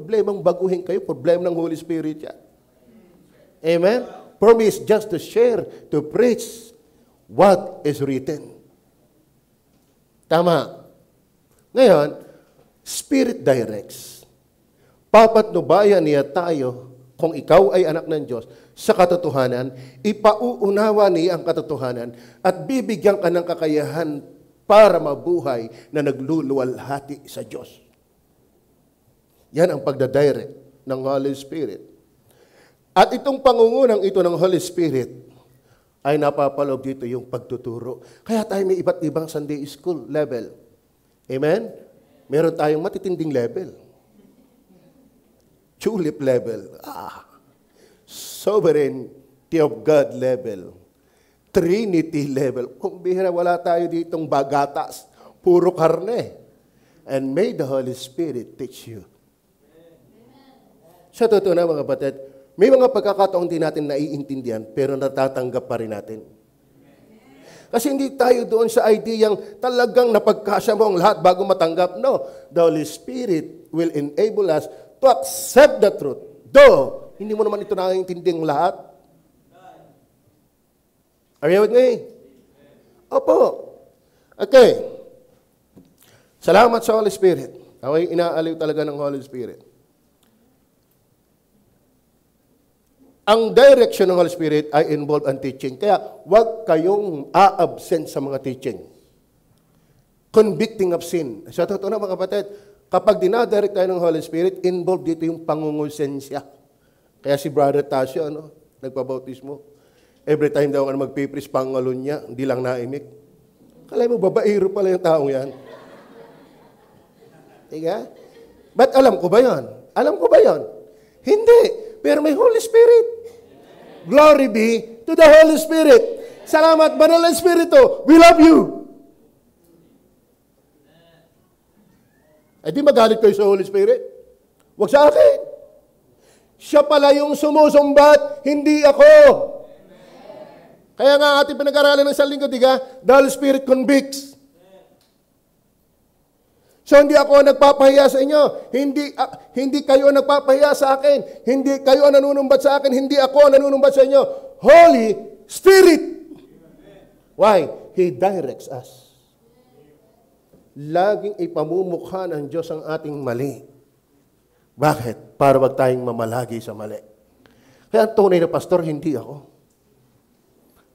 problemang baguhin kayo, problema ng Holy Spirit yan. Amen? For me, it's just to share, to preach what is written. Tama. Ngayon, Spirit directs. Papatnubayan niya tayo kung ikaw ay anak ng Diyos sa katotohanan, ipauunawa niya ang katotohanan at bibigyan ka ng kakayahan para mabuhay na nagluluwalhati sa Diyos. Yan ang pagdadirect ng Holy Spirit. At itong pangungunang ito ng Holy Spirit ay napapaloob dito yung pagtuturo. Kaya tayo may iba't ibang Sunday school level. Amen? Meron tayong matitinding level. Tulip level. Sovereignty of God level. Trinity level. Kung bihira, wala tayo ditong bagatas. Puro karne. And may the Holy Spirit teach you. Sa totoo na mga kapatid, may mga pagkakataon din natin naiintindihan, pero natatanggap pa rin natin. Kasi hindi tayo doon sa ideyang talagang napagkasya mo ang lahat bago matanggap. No, the Holy Spirit will enable us to accept the truth. Though, hindi mo naman ito naiintindihan lahat. Are you with me? Opo. Okay. Salamat sa Holy Spirit. Ako'y inaaliw talaga ng Holy Spirit. Ang direction ng Holy Spirit ay involved ang teaching. Kaya huwag kayong a-absent sa mga teaching. Convicting of sin. Sa totoo na mga kapatid, kapag dinadirect tayo ng Holy Spirit, involved dito yung pangungusensya. Kaya si Brother Tasio, nagpabautismo. Every time daw magpipris pangalon niya, hindi lang naimik. Kalay mo, babaero pala yung taong yan. Diga? But alam ko ba yan? Alam ko ba yan? Hindi. Pero may Holy Spirit. Glory be to the Holy Spirit. Salamat, Banal na Espiritu. We love you. Eh di magalit kayo sa Holy Spirit? Huwag sa akin. Siya pala yung sumusumbat, hindi ako. Kaya nga ating pinag-aralan ng isang linggo, diga, the Holy Spirit convicts. So hindi ako nagpapahiya sa inyo. Hindi kayo nagpapahiya sa akin. Hindi kayo nanunumbat sa akin. Hindi ako nanunumbat sa inyo. Holy Spirit. Why? He directs us. Laging ipamumukha ng Diyos ang ating mali. Bakit? Para wag tayong mamalagi sa mali. Kaya ang tunay na pastor, hindi ako.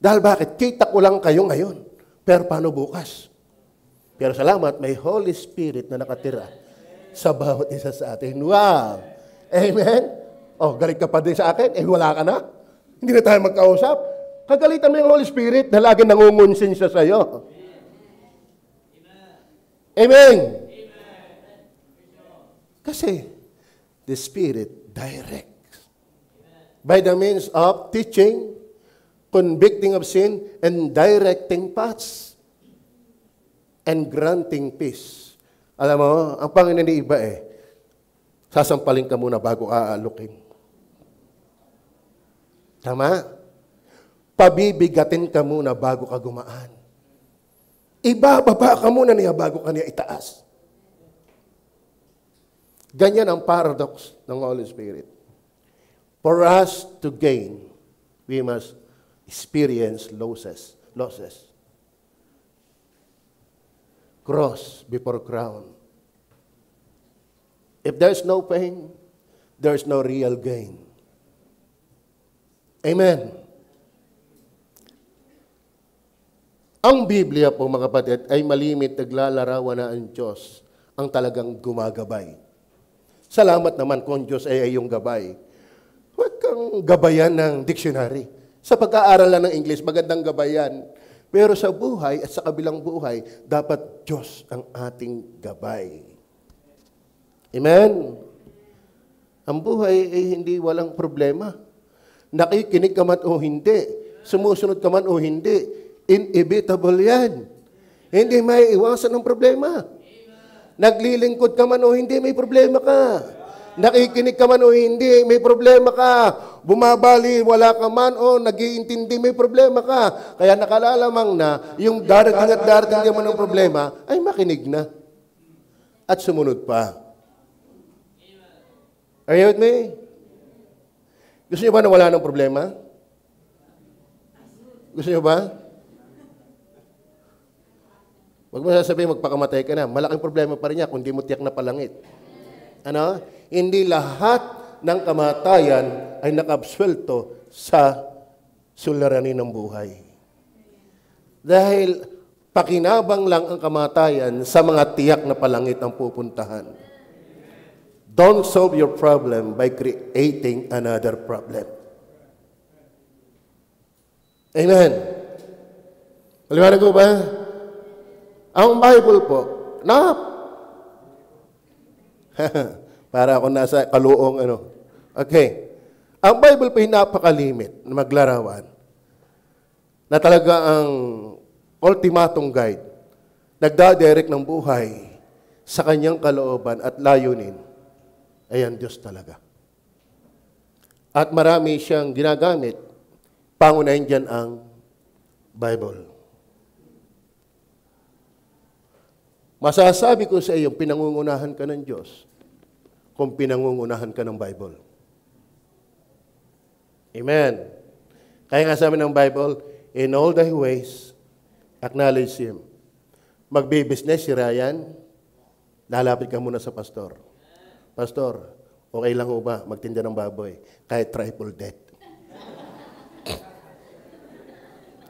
Dahil bakit? Kita ko lang kayo ngayon. Pero paano bukas? Pero salamat, may Holy Spirit na nakatira sa bawat isa sa atin. Wow! Amen? Oh, galit ka pa din sa akin? Wala ka na? Hindi na tayo magkausap? Kagalitan mo yung Holy Spirit na lagi nangungunsin siya sa'yo. Amen? Kasi, the Spirit directs. By the means of teaching, convicting of sin, and directing paths. And granting peace. Alam mo, ang Panginoon ni iba sasampalin ka muna bago aalukin. Tama? Pabibigatin ka muna bago ka gumaan. Ibababa ka muna niya bago ka niya itaas. Ganyan ang paradox ng Holy Spirit. For us to gain, we must experience losses. Cross before crown. If there's no pain, there's no real gain. Amen. Ang Biblia po mga kapatid ay malimit naglalarawan na ang Diyos ang talagang gumagabay. Salamat naman kung Diyos ay iyong gabay. Huwag kang gabayan ng dictionary. Sa pag-aaral lang ng English, magandang gabayan. Pero sa buhay at sa kabilang buhay, dapat Diyos ang ating gabay. Amen? Ang buhay ay hindi walang problema. Nakikinig ka man o hindi, sumusunod ka man o hindi, inevitable yan. Hindi may iwasan ng problema. Naglilingkod ka man o hindi, may problema ka. Nakikinig ka man o hindi, may problema ka. Bumabali, wala ka man o nag-iintindi, may problema ka. Kaya nakalalamang na yung darating at darating naman ng problema ay makinig na. At sumunod pa. Are you with me? Gusto niyo ba na wala ng problema? Gusto niyo ba? Huwag mo sasabihin, magpakamatay ka na. Malaking problema pa rin niya kung di mo tiyak na palangit. Ano? Hindi lahat ng kamatayan ay nakabswelto sa suliranin ng buhay. Dahil pakinabang lang ang kamatayan sa mga tiyak na palangit ang pupuntahan. Don't solve your problem by creating another problem. Amen. Paliwanag ko ba? Ang Bible po, para ako nasa kaluong ano. Okay. Ang Bible po ay napakalimit na maglarawan na talaga ang ultimatong guide, nagdadirect ng buhay sa kanyang kalooban at layunin. Ayan, Diyos talaga. At marami siyang ginagamit, pangunahin dyan ang Bible. Masasabi ko sa iyo, pinangungunahan ka ng Diyos kung pinangungunahan ka ng Bible. Amen. Kaya nga sabi ng Bible, in all thy ways, acknowledge Him. Magbi-business si Ryan, lalapit ka muna sa pastor. Pastor, okay lang ho ba magtinda ng baboy kahit triple debt?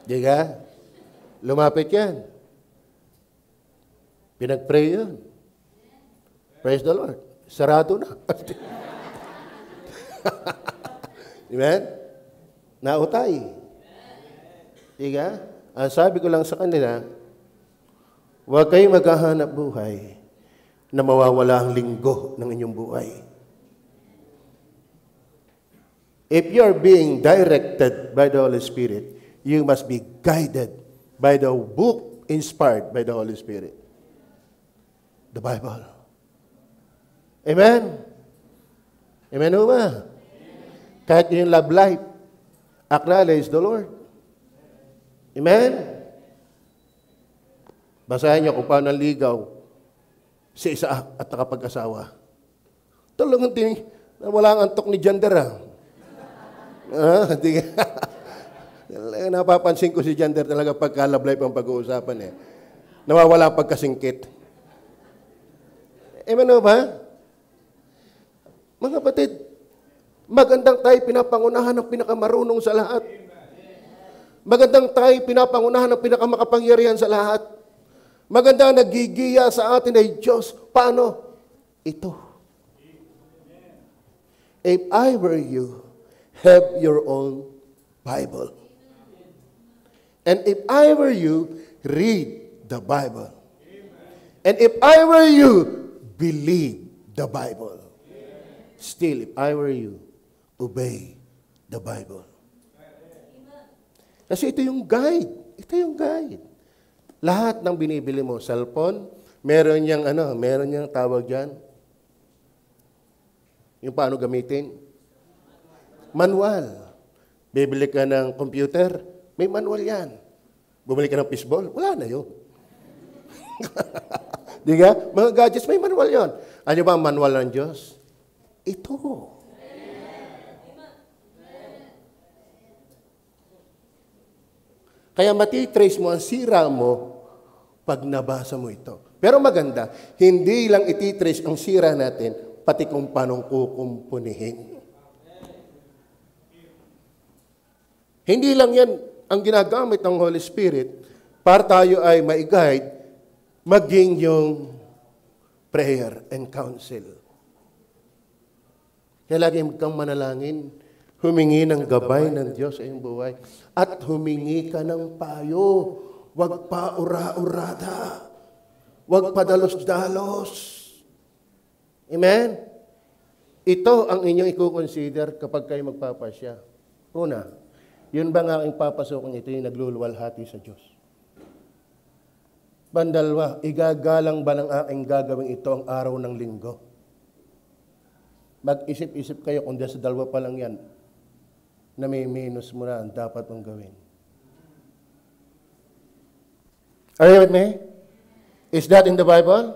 Di ka? Lumapit yan. Pinag-pray yun. Praise the Lord. Sarado na. Amen? Nautay. Di ka? Ang sabi ko lang sa kanila, huwag kayong maghahanap buhay na mawawala ang linggo ng inyong buhay. If you're being directed by the Holy Spirit, you must be guided by the book inspired by the Holy Spirit. The Bible. Amen? Amen o ba? Kahit yung love life, acknowledge the Lord. Amen? Basahin niyo kung paano ligaw si Isaac at nakapag-asawa. Talagang wala ang antok ni Jander. Napapansin ko si Jander talaga pagka love life ang pag-uusapan. Nawawala pagkasingkit. Amen o ba? Mga kapatid, magandang tayo pinapangunahan ng pinakamarunong sa lahat. Magandang tayo pinapangunahan ng pinakamakapangyarihan sa lahat. Magandang nagigiya sa atin ay Diyos. Paano? Ito. If I were you, have your own Bible. And if I were you, read the Bible. And if I were you, believe the Bible. Still, if I were you, obey the Bible. Kasi ito yung guide. Ito yung guide. Lahat ng binibili mo, cellphone, meron niyang tawag dyan. Yung paano gamitin? Manual. Bibili ka ng computer, may manual yan. Bumili ka ng fishball, wala na yun. Di ka? Mga gadgets, may manual yun. Ano ba ang manual ng Diyos? Ito. Kaya matitrace mo ang sira mo pag nabasa mo ito. Pero maganda, hindi lang ititrace ang sira natin, pati kung paano kukumpunihin. Hindi lang yan ang ginagamit ng Holy Spirit para tayo ay ma-guide maging yung prayer and counsel. Kaya lagi kang manalangin, humingi ng gabay ng Diyos sa iyong buhay, at humingi ka ng payo. Huwag pa ura-urada. Huwag pa dalos-dalos. Amen? Ito ang inyong i-consider kapag kayo magpapasya. Una, yun ba nga aking papasokon ito yung nagluluwalhati sa Diyos? Bandalwa, igagalang ba ng aking gagawin ito ang araw ng linggo? Mag-isip-isip kayo kung sa dalawa pa lang yan, na may minus mo na ang dapat mong gawin. Are you with me? Is that in the Bible?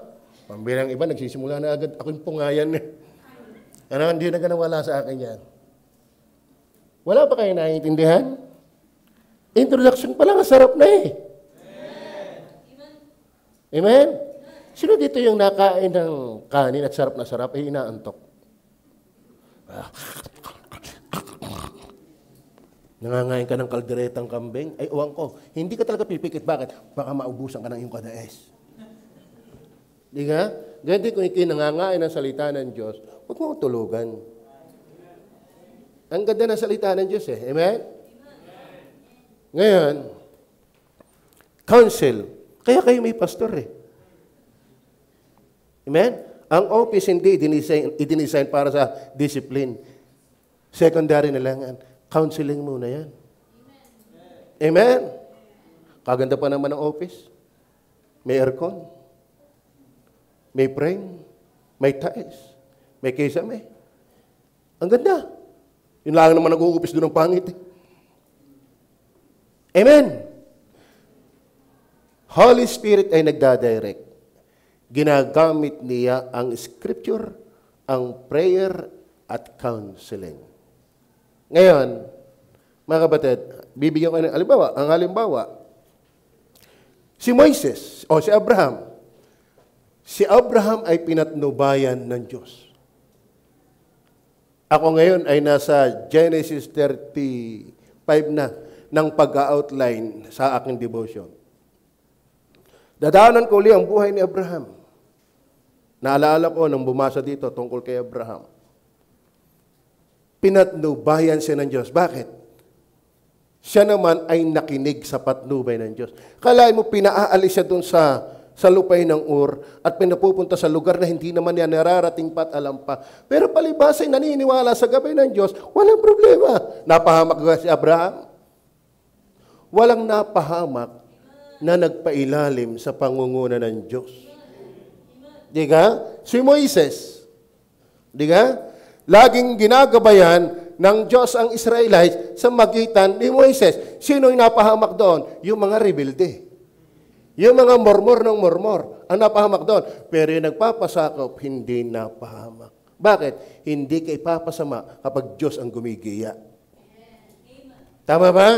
Pambilang iba, nagsisimula na agad. Ako yung pungayan. Ano, hindi na nawala sa akin yan. Wala ba kayo naiintindihan? Introduction pa lang, sarap na eh. Amen? Sino dito yung nakain ng kanin at sarap na sarap, eh inaantok? Nangangain ka ng kalderetang kambing, ay uwang ko, hindi ka talaga pipikit. Bakit? Baka maubusan ka ng iyong kadaes. Di nga? Ganyan kung ikinangangain ng salita ng Diyos, huwag mo tulugan. Ang ganda ng salita ng Diyos eh. Amen? Ngayon, counsel. Kaya kayo may pastor eh. Amen? Ang office hindi i-design para sa discipline. Secondary na lang. Counseling muna yan. Amen? Kaganda pa naman ang office. May aircon. May frame. May tiles. May kisame. Ang ganda. Yun lang naman nag-uupis doon ng pangit. Amen? Holy Spirit ay nagdadirect. Ginagamit niya ang scripture, ang prayer, at counseling. Ngayon, mga kapatid, bibigyan ko ng halimbawa. Ang halimbawa, si Moises o si Abraham. Si Abraham ay pinatnubayan ng Diyos. Ako ngayon ay nasa Genesis 35 na ng pag-outline sa aking devotion. Dadaanan ko uli ang buhay ni Abraham. Naalala ko nang bumasa dito tungkol kay Abraham. Pinatnubayan siya ng Diyos. Bakit? Siya naman ay nakinig sa patnubay ng Diyos. Kalahin mo, pinaalis siya doon sa lupay ng Ur at pinapupunta sa lugar na hindi naman niya nararating pa at alam pa. Pero palibas ay naniniwala sa gabay ng Diyos, walang problema. Napahamak ba si Abraham? Walang napahamak na nagpailalim sa pangunguna ng Diyos. Di ka? Si Moises. Di ka? Laging ginagabayan ng Diyos ang Israelites sa magitan ni Moises. Sino yung napahamak doon? Yung mga rebelde. Yung mga mormor ng mormor, ang napahamak doon. Pero yung nagpapasakop, hindi napahamak. Bakit? Hindi kay papasama kapag Diyos ang gumigiya. Tama ba?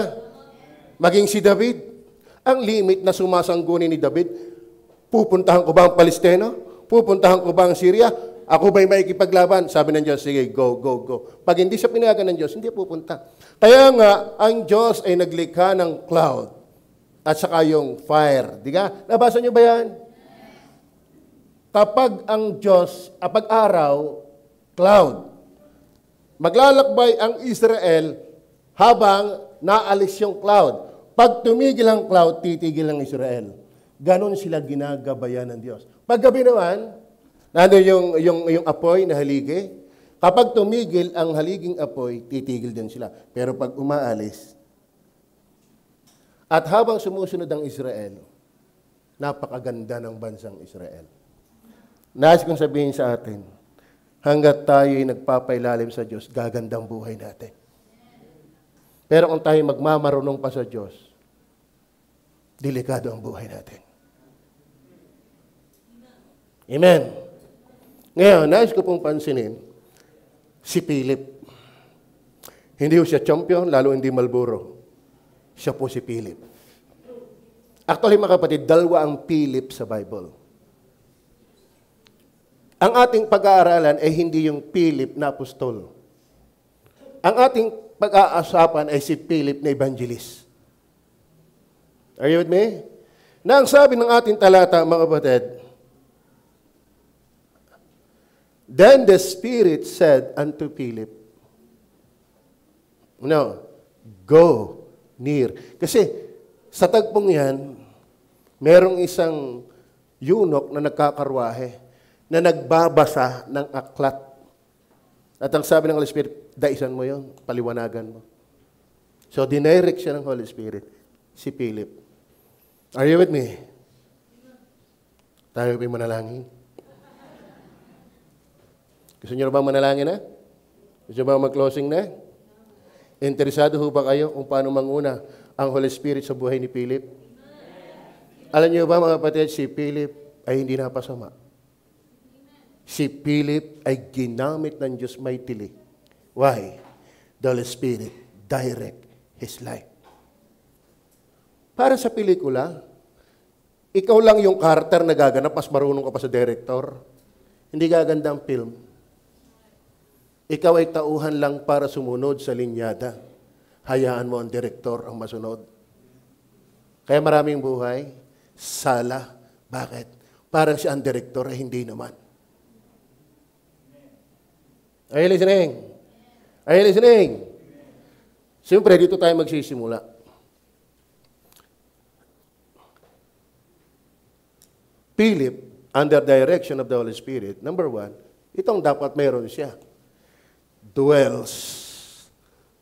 Maging si David, ang limit na sumasangguni ni David, pupuntahan ko ba ang Palestino? Pupuntahan ko ba ang Syria? Ako ba'y maikipaglaban? Sabi ng Diyos, sige, go, go, go. Pag hindi siya pinayagan ng Diyos, hindi pupunta. Kaya nga, ang Diyos ay naglikha ng cloud at saka yung fire. Di ka? Nabasa niyo ba yan? Kapag ang Diyos, kapag araw, cloud. Maglalakbay ang Israel habang naalis yung cloud. Pag tumigil ang cloud, titigil ang Israel. Ganon sila ginagabayan ng Diyos. Pag gabi naman, nandun yung apoy na haligi. Kapag tumigil ang haliging apoy, titigil din sila. Pero pag umaalis, at habang sumusunod ang Israel, napakaganda ng bansang Israel. Nais kong sabihin sa atin, hanggat tayo'y nagpapailalim sa Diyos, gagandang buhay natin. Pero kung tayo magmamarunong pa sa Diyos, delikado ang buhay natin. Amen. Ngayon, nais ko pong pansinin, si Philip. Hindi po siya champion, lalo hindi Marlboro. Siya po si Philip. Actually, mga kapatid, dalawa ang Philip sa Bible. Ang ating pag-aaralan ay hindi yung Philip na apostol. Ang ating pag-aasapan ay si Philip na evangelist. Are you with me? Na ang sabi ng ating talata, mga kapatid, then the Spirit said unto Philip, no, go near. Kasi sa tagpong yan, merong isang eunuch na nagkakarwahe na nagbabasa ng aklat. At ang sabi ng Holy Spirit, daisan mo yon, paliwanagan mo. So, dinirect siya ng Holy Spirit, si Philip. Are you with me? Tayo po'y manalangin. Gusto niyo ba manalangin na? Gusto niyo ba mag-closing na? Interesado ho ba kayo kung paano manguna ang Holy Spirit sa buhay ni Philip? Alam niyo ba mga kapatid, si Philip ay hindi napasama. Si Philip ay ginamit ng Diyos mightily. Why? The Holy Spirit direct his life. Para sa pelikula, ikaw lang yung character na gaganap, mas marunong ka pa sa director. Hindi gaganda ang film. Ikaw ay tauhan lang para sumunod sa linyada. Hayaan mo ang direktor ang masunod. Kaya maraming buhay, sala. Bakit? Parang siya ang direktor, eh hindi naman. Are you listening? Are you listening? Siyempre, dito tayo magsisimula. Philip, under direction of the Holy Spirit, number one, itong dapat mayroon siya. Dwells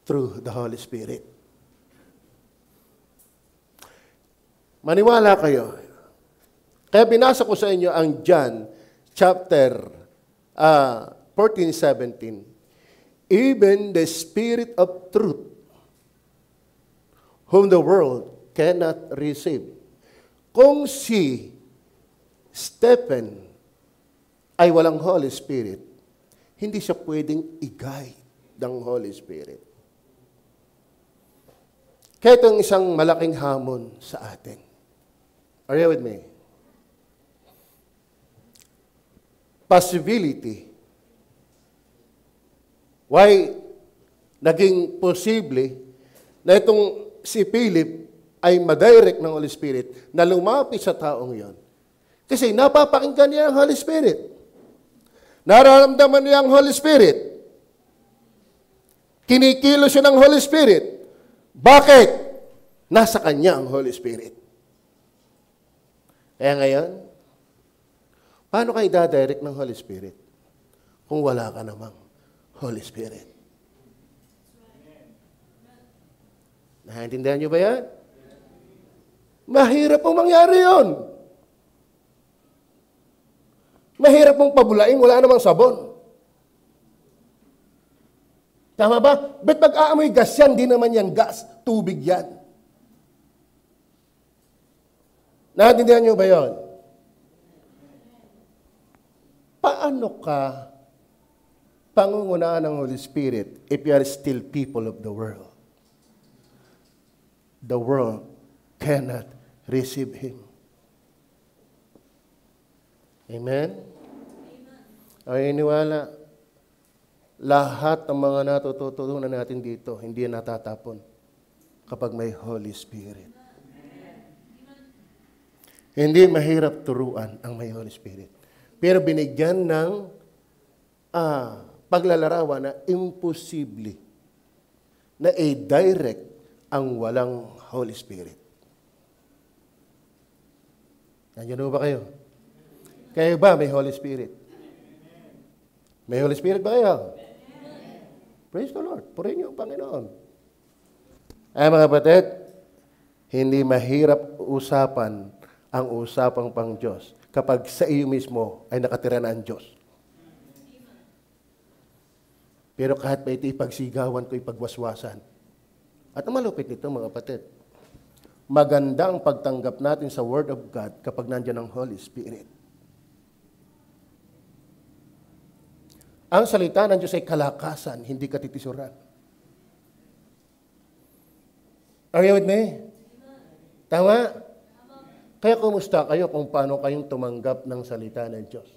through the Holy Spirit. Maniwala kayo. Kaya binasa ko sa inyo ang John chapter 14:17. Even the Spirit of truth, whom the world cannot receive. Kung si Stephen ay walang Holy Spirit, hindi siya pwedeng i-guide ng Holy Spirit. Kaya itong isang malaking hamon sa atin. Are you with me? Possibility. Why naging posible na itong si Philip ay madirect ng Holy Spirit na lumapit sa taong yon? Kasi napapakinggan niya ang Holy Spirit. Nararamdaman niya ang Holy Spirit. Kinikilos siya ng Holy Spirit. Bakit? Nasa kanya ang Holy Spirit. Kaya ngayon, paano kayo dadirect ng Holy Spirit kung wala ka namang Holy Spirit? Naintindihan niyo ba yan? Mahirap pong mangyari yun. Mahirap mong pabulain, wala namang sabon. Tama ba? Ba't mag-aamoy gas yan? Di naman yan gas. Tubig yan. Naintindihan niyo ba yun? Paano ka pangungunahan ng Holy Spirit if you are still people of the world? The world cannot receive Him. Amen? Ay, iniwala. Lahat ng mga natututunan natin dito, hindi yan natatapon kapag may Holy Spirit. Hindi mahirap turuan ang may Holy Spirit. Pero binigyan ng paglalarawan na imposible na i-direct ang walang Holy Spirit. Nandiyan ba kayo? Kayo ba may Holy Spirit? May Holy Spirit ba kayo? Praise the Lord. Purihin niyo ang Panginoon. Ay mga kapatid, hindi mahirap usapan ang usapang pang Diyos kapag sa iyo mismo ay nakatira na ang Diyos. Pero kahit may ipagsigawan ko, ipagwaswasan. At ang malupit nito mga kapatid, maganda ang pagtanggap natin sa Word of God kapag nandiyan ang Holy Spirit. Ang salita ng Diyos ay kalakasan, hindi katitisuran. Are you with me? Tama? Kaya kumusta kayo kung paano kayong tumanggap ng salita ng Diyos?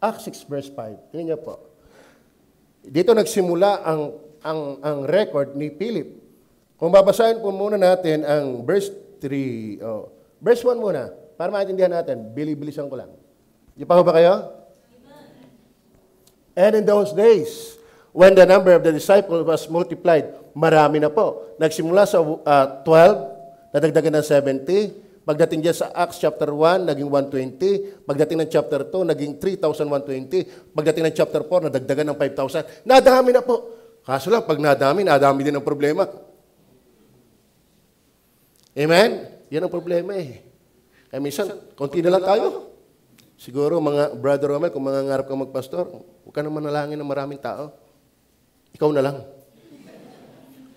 Acts 6 verse 5. Tingnan niyo po. Dito nagsimula ang record ni Philip. Kung babasahin po muna natin ang verse 3. Verse 1 muna. Para maintindihan natin, bilisan ko lang. Di pa ba kayo? And in those days, when the number of the disciples was multiplied, marami na po. Nagsimula sa 12, nadagdagan ng 70. Pagdating dyan sa Acts chapter 1, naging 120. Pagdating ng chapter 2, naging 3,120. Pagdating ng chapter 4, nadagdagan ng 5,000. Nadami na po. Kaso lang, pag nadami din ang problema. Amen? Yan ang problema eh. Kaya minsan, konti na lang tayo. Siguro, mga Brother Romel, kung mangangarap ka magpastor, huwag ka na manalangin ng maraming tao. Ikaw na lang.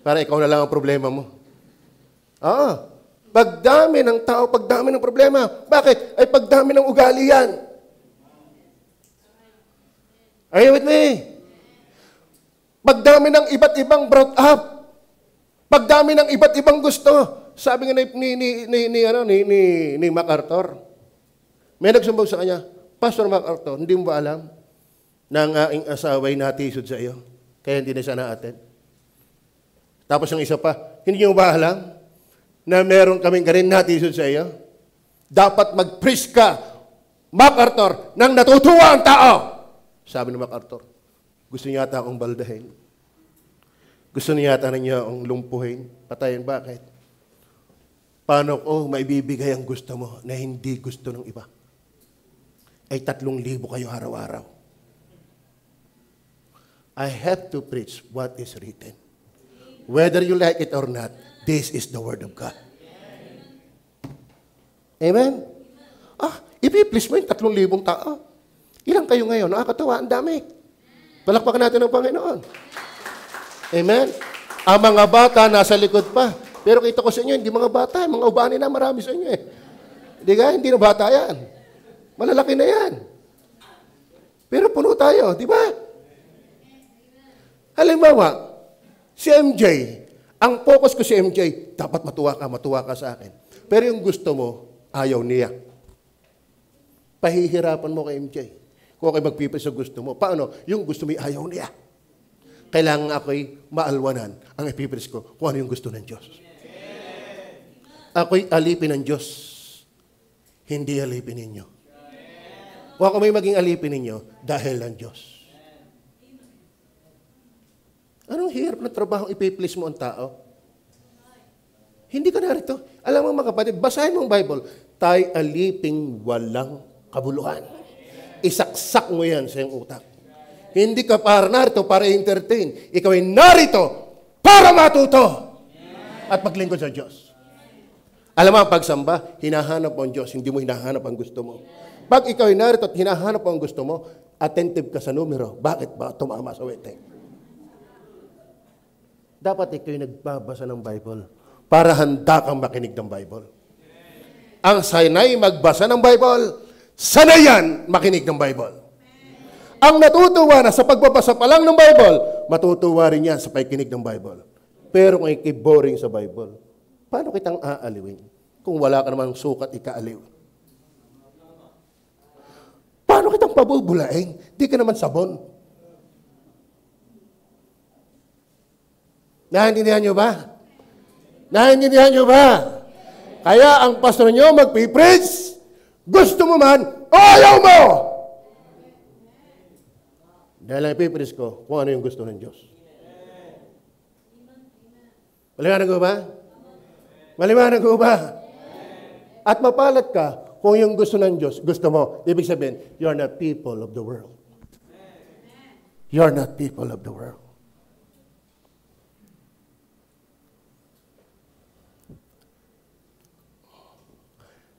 Para ikaw na lang ang problema mo. Pagdami ng tao, pagdami ng problema. Bakit? Ay pagdami ng ugali yan. Are you with me? Pagdami ng iba't ibang brought up. Pagdami ng iba't ibang gusto. Sabi nga ni MacArthur, may nagsumbong sa kanya, Pastor MacArthur, hindi mo ba alam na ang aking asawa'y natisod sa iyo? Kaya hindi na siya na-attend. Tapos ang isa pa, hindi mo ba alam na meron kaming garin natisod sa iyo? Dapat mag-preach ka, MacArthur, nang natutuwa ang tao. Sabi ni MacArthur, gusto niya yata akong baldahin. Gusto niya yata niya akong lumpuhin. Patayin, bakit? Paano ko maibibigay ang gusto mo na hindi gusto ng iba? Ay 3,000 kayo araw-araw. I have to preach what is written. Whether you like it or not, this is the Word of God. Amen? Ipi-please mo yung 3,000 tao. Ilang kayo ngayon? Nakakatawa, ang dami. Palakpakan natin ang Panginoon. Amen? Ang mga bata nasa likod pa. Pero kita ko sa inyo, hindi mga bata. Mga ubani na marami sa inyo eh. Hindi ka? Hindi na bata yan. Malalaki na yan. Pero puno tayo, di ba? Halimbawa, si MJ, ang focus ko si MJ, dapat matuwa ka sa akin. Pero yung gusto mo, ayaw niya. Pahihirapan mo kay MJ. Kung ako'y magpipil sa gusto mo. Paano? Yung gusto mo, ayaw niya. Kailangan ako'y maalwanan ang ipipilis ko kung ano yung gusto ng Diyos. Ako'y alipin ng Diyos. Hindi alipin ninyo. Kung ako may maging alipin ninyo, dahil ng Diyos. Anong hirap na trabaho ipipilis mo ang tao? Hindi ka narito. Alam mo mga kapatid, basahin mo ang Bible. Tayo aliping walang kabuluhan. Isaksak mo yan sa iyong utak. Hindi ka para narito para entertain. Ikaw ay narito para matuto at maglingkod sa Diyos. Alam mo, ang pagsamba, hinahanap mo ang Diyos, hindi mo hinahanap ang gusto mo. Pag ikaw ay narito at hinahanap mo ang gusto mo, attentive ka sa numero. Bakit ba tumama sa weteng? Dapat ikaw ay nagbabasa ng Bible para handa kang makinig ng Bible. Ang sanay magbasa ng Bible, sanay yan makinig ng Bible. Ang natutuwa na sa pagbabasa pa lang ng Bible, matutuwa rin yan sa pakikinig ng Bible. Pero kung boring sa Bible, paano kitang aaliwin kung wala ka namang sukat ikaaliw? Paano kitang pabubulaing? Di ka naman sabon. Naintindihan nyo ba? Naintindihan nyo ba? Kaya ang pastor nyo magpipreach, gusto mo man, ayaw mo! Dahil ang ipipreach ko kung ano yung gusto ng Diyos. Maliwanag ko ba? Maliwanag ko ba? At mapalad ka kung yung gusto ng Diyos, gusto mo. Ibig sabihin, you are not people of the world. You are not people of the world.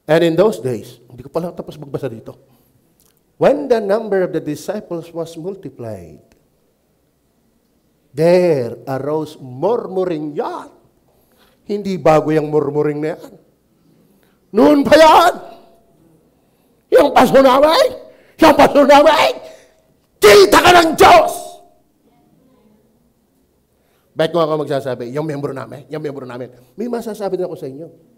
And in those days, hindi ko pala tapos magbasa dito. When the number of the disciples was multiplied, there arose murmuring yan. Hindi bago yung murmuring na yan. Noon pa yan. Yung pastor namin, kita ka ng Diyos. Bakit ko ako magsasabi, yung membro namin. May masasabi din ako sa inyo.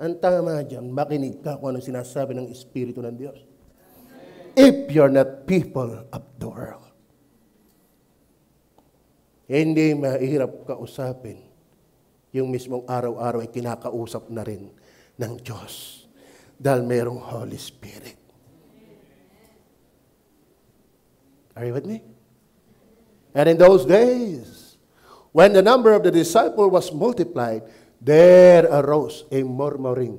Ang tama dyan, makinig ka kung anong sinasabi ng Espiritu ng Diyos. If you're not people of the world, hindi mahirap kausapin yung mismong araw-araw ay kinakausap na rin ng Diyos dahil mayroong Holy Spirit. Are you with me? And in those days, when the number of the disciples was multiplied, there arose a murmuring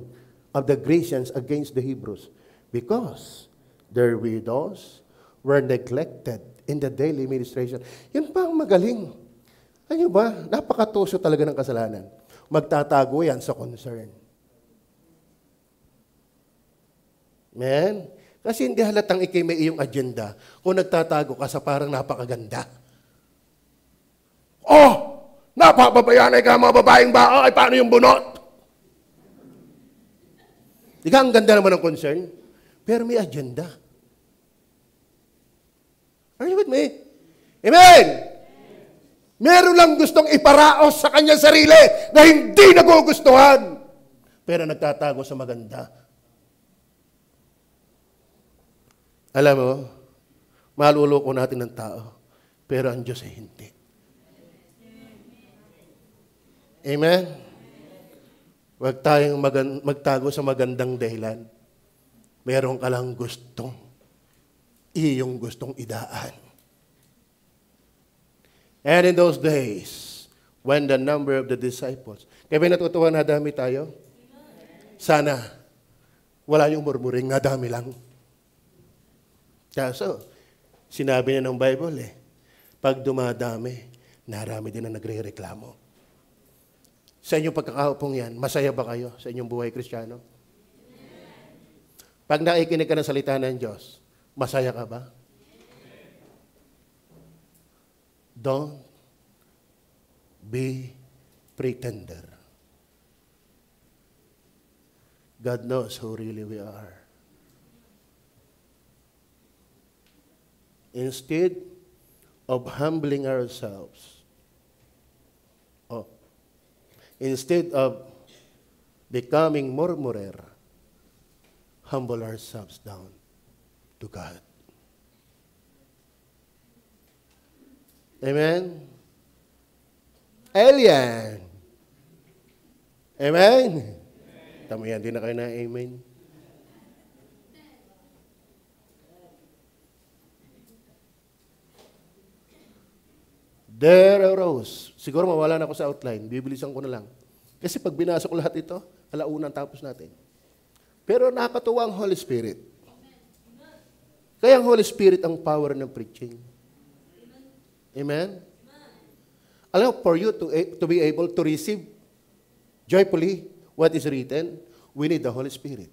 of the Grecians against the Hebrews because their widows were neglected in the daily ministration. Yun pa ang magaling. Ano ba? Napakatuso talaga ng kasalanan. Magtatago yan sa concern. Amen? Kasi hindi halatang ikay may iyong agenda kung nagtatago ka sa parang napakaganda. Oh! Napapabayaan ka mga babaeng bao, ay paano yung bunot? Di ka, ang ganda naman ng concern, pero may agenda. Are you with me? Amen! Meron lang gustong iparaos sa kanyang sarili na hindi nagugustuhan, pero nagtatago sa maganda. Alam mo, maluloko natin ng tao, pero ang Diyos ay hindi. Amen? Huwag tayong magtago sa magandang dahilan. Meron ka lang iyong gustong idaan. And in those days, when the number of the disciples, kaya ba natutuwa na dami tayo? Sana, wala yung murmuring na dami lang. Kaso, sinabi niya ng Bible pag dumadami, narami din na nagre-reklamo. Sa inyong pagkakaupong yan, masaya ba kayo sa inyong buhay Kristiyano? Pag nakikinig ka ng salita ng Diyos, masaya ka ba? Don't be pretender. God knows who really we are. Instead of humbling ourselves, instead of becoming murmurer, humble ourselves down to God. Amen? Alien. Amen? Tama yan, di na kayo na amen. There arose. Siguro mawala na ako sa outline. Bibilisan ko na lang. Kasi pag binasa ko lahat ito, alauna tapos natin. Pero nakakatuwa ang Holy Spirit. Kaya ang Holy Spirit ang power ng preaching. Amen? Alam mo, for you to be able to receive joyfully what is written, we need the Holy Spirit.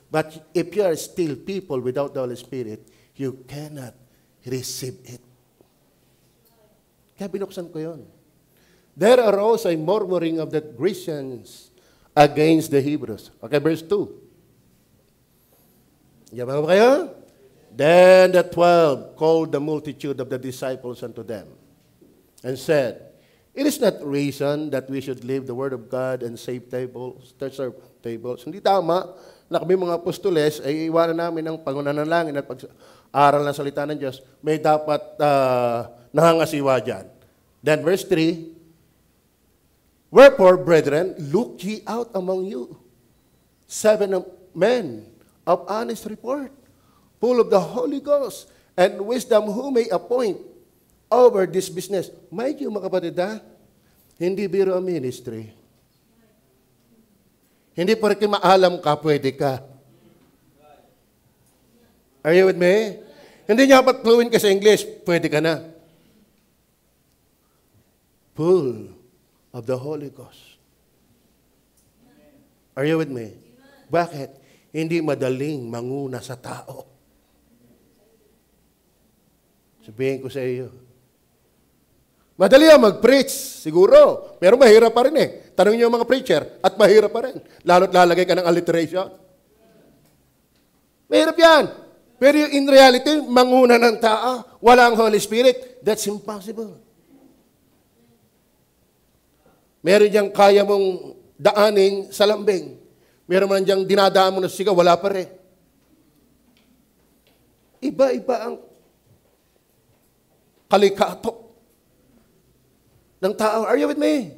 But if you are still people without the Holy Spirit, you cannot receive it. Kaya binuksan ko yun. There arose a murmuring of the Grecians against the Hebrews. Okay, verse 2. Yaman ba kayo? Then the 12 called the multitude of the disciples unto them and said, it is not reason that we should leave the word of God and serve tables. Hindi tama na kami mga apostoles ay iwanan namin ang pangunanalangin at pag-aral ng salita ng Diyos. May dapat nangangasiwa dyan. Then verse 3, wherefore, brethren, look ye out among you 7 men of honest report, full of the Holy Ghost and wisdom, who may appoint over this business. Mind you, mga kapatid, hindi biro ang ministry. Hindi porke maalam ka, pwede ka. Are you with me? Hindi niya dapat fluent ka sa English, pwede ka na. Full of the Holy Ghost. Are you with me? Bakit? Hindi madaling manguna sa tao. Sabihin ko sa iyo, madali ang mag-preach, siguro. Pero mahirap pa rin Tanong niyo yung mga preacher, at mahirap pa rin. Lalo't lalagay ka ng alliteration. Mahirap yan. Pero in reality, manguna ng tao, walang Holy Spirit, that's impossible. Meron diyang kaya mong daanin sa lambing. Meron man diyang dinadaan mo na sigaw, wala pa rin. Iba-iba ang kalikato ng tao. Are you with me?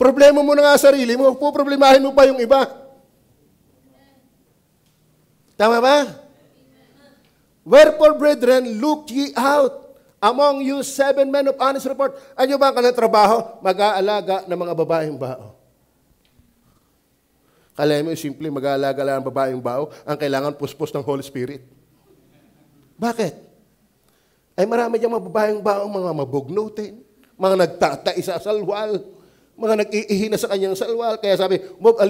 Problema mo na nga sarili mo, problemahin mo pa yung iba. Tama ba? Wherefore, brethren, look ye out among you 7 men of honest report. Ano ba ang kanilang trabaho? Mag-aalaga ng mga babaeng bao. Kala mo, simple, mag-aalaga lang ng babaeng bao, ang kailangan puspos ng Holy Spirit. Bakit? Ay marami diyang mga babaeng bao, mga mabugnutin, mga nagtatai sa salwal, mga nag-iihi na sa kanyang salwal. Kaya sabi, move a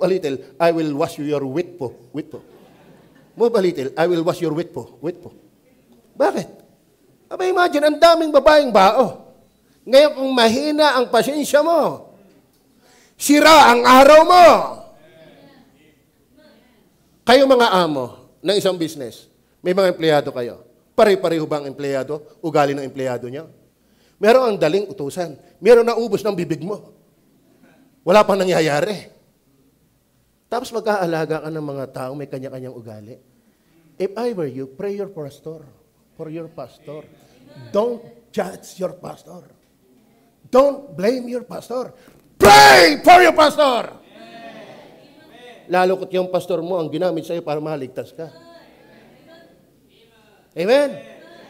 little, I will wash your wit po. Move a little, I will wash your wit po. Bakit? Aba, imagine, ang daming babaeng bao. Ngayon kung mahina ang pasensya mo, sira ang araw mo. Kayo mga amo ng isang business, may mga empleyado kayo. Pare-pareho ba ang empleyado? Ugali ng empleyado niya? Meron ang daling utusan. Meron na ubos ng bibig mo. Wala pang nangyayari. Tapos mag-aalaga ka ng mga tao may kanya-kanyang ugali. If I were you, pray your pastor for your pastor. Don't judge your pastor. Don't blame your pastor. Pray for your pastor! Lalo kung yung pastor mo ang ginamit sa'yo para maligtas ka. Amen?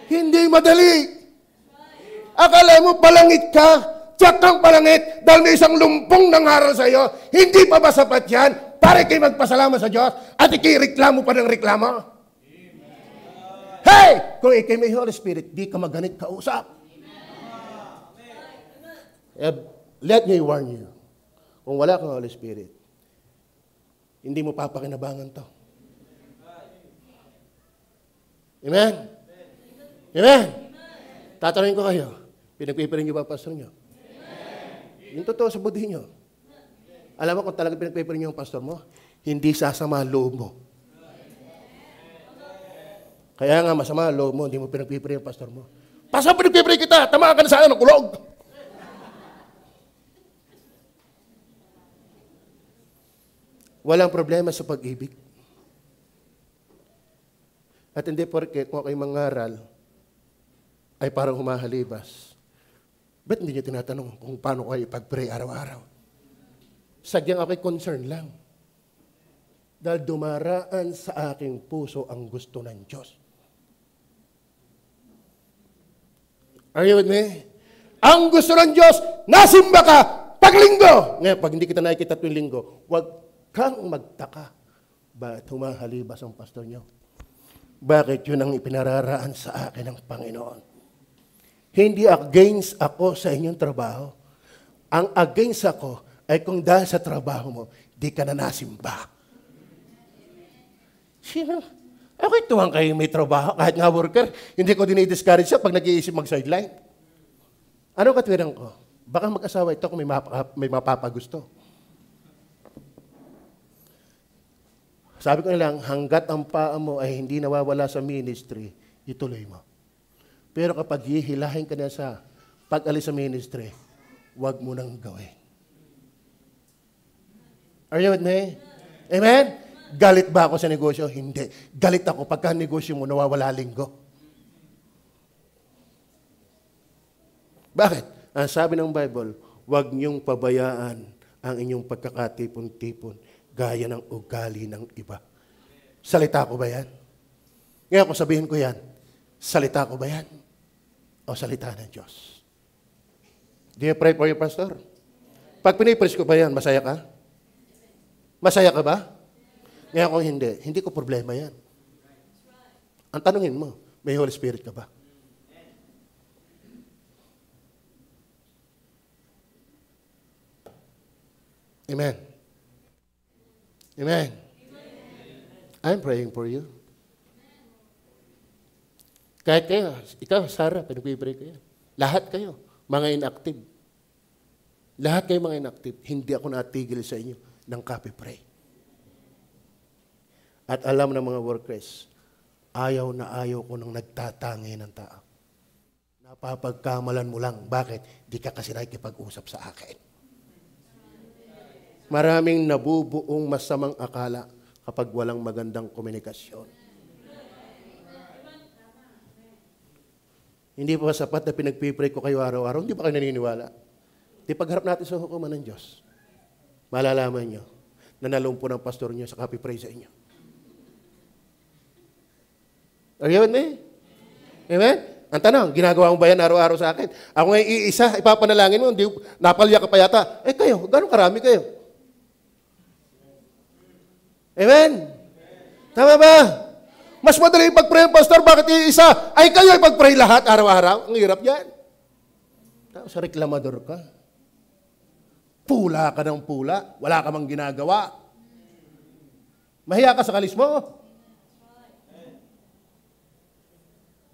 Hindi madali. Akala mo palangit ka, tiyak kang palangit dahil may isang lumpong nangaral sa'yo. Hindi pa ba sapat yan? Para kayo magpasalamat sa Diyos at ikireklamo pa ng reklamo. Hey! Kung ikay may Holy Spirit, di ka maganit kausap. Let me warn you. Kung wala kang Holy Spirit, hindi mo papakinabangan to. Amen? Amen? Tatanungin ko kayo, pinagpipirin niyo ba pastor niyo? Yung totoo sa budhi niyo. Alam mo kung talaga pinagpipirin niyo ang pastor mo, hindi sasama loob mo. Kaya nga masama loob mo, hindi mo pinagpipirin ang pastor mo. Pastor, pinagpipirin kita, tamaan ka na sa akin ng kulog. Walang problema sa pag-ibig. At hindi porke kung ako'y mangaral, ay parang humahalibas. Ba't hindi niyo tinatanong kung paano kayo ipag-pray araw-araw? Sadyang ako'y concern lang. Dahil dumaraan sa aking puso ang gusto ng Diyos. Are you with me? Ang gusto ng Diyos, nasimba ka pag linggo. Ngayon, pag hindi kita nakikita tuwing linggo, huwag kang magtaka. Bakit humahalibas ang pastor niyo? Bakit yun ang ipinararaan sa akin ng Panginoon? Hindi against ako sa inyong trabaho. Ang against ako ay kung dahil sa trabaho mo, di ka na nasimba. Sino? Ako'y tuwang kayo may trabaho, kahit nga worker, hindi ko dinidiscourage siya pag nag-iisip mag-sideline. Ano katwiran ko? Baka mag-asawa ito kung may mapapagusto. Sabi ko na lang, hanggat ang paa mo ay hindi nawawala sa ministry, ituloy mo. Pero kapag hihilahin ka na sa pag-alis sa ministry, huwag mo nang gawin. Are you with me? Amen? Galit ba ako sa negosyo? Hindi. Galit ako pagka negosyo mo nawawala linggo. Bakit? Ang sabi ng Bible, huwag niyong pabayaan ang inyong pagkakatipon-tipon gaya ng ugali ng iba. Salita ko ba yan? Ngayon kung sabihin ko yan, salita ko ba yan? O salita ng Diyos? Do you pray for your pastor? Pag pinipreach ko ba yan, masaya ka? Masaya ka ba? Ngayon kung hindi ko problema yan. Ang tanungin mo, may Holy Spirit ka ba? Amen. Amen. I'm praying for you. Kahit kayo, ikaw, Sarah, pinag-pray ko yan. Lahat kayo, mga inactive. Lahat kayo mga inactive. Hindi ako natigil sa inyo ng copy pray. At alam ng mga workers, ayaw na ayaw ko nang nagtatangi ng tao. Napapagkamalan mo lang. Bakit? Di ka kasi nakikipag-usap sa akin. Maraming nabubuong masamang akala kapag walang magandang komunikasyon. Hindi pa sapat na pinagpipray ko kayo araw-araw. Hindi ba kayo naniniwala? Di pagharap natin sa hukuman ng Diyos, malalaman nyo na nalumpo ng pastor nyo sa copy-pray sa inyo. Are you with me? Amen? Ang tanong, ginagawa mo ba yan araw-araw sa akin? Ako ngayon iisa, ipapanalangin mo, hindi, napalya ka pa yata. Kayo, gano'ng karami kayo? Amen? Tama ba? Mas madali ipag-pray ang pastor, bakit iisa? Ay kayo ipag-pray lahat araw-araw? Ang hirap yan. Tapos reklamador ka. Pula ka ng pula. Wala ka mang ginagawa. Mahiya ka sa kalis mo.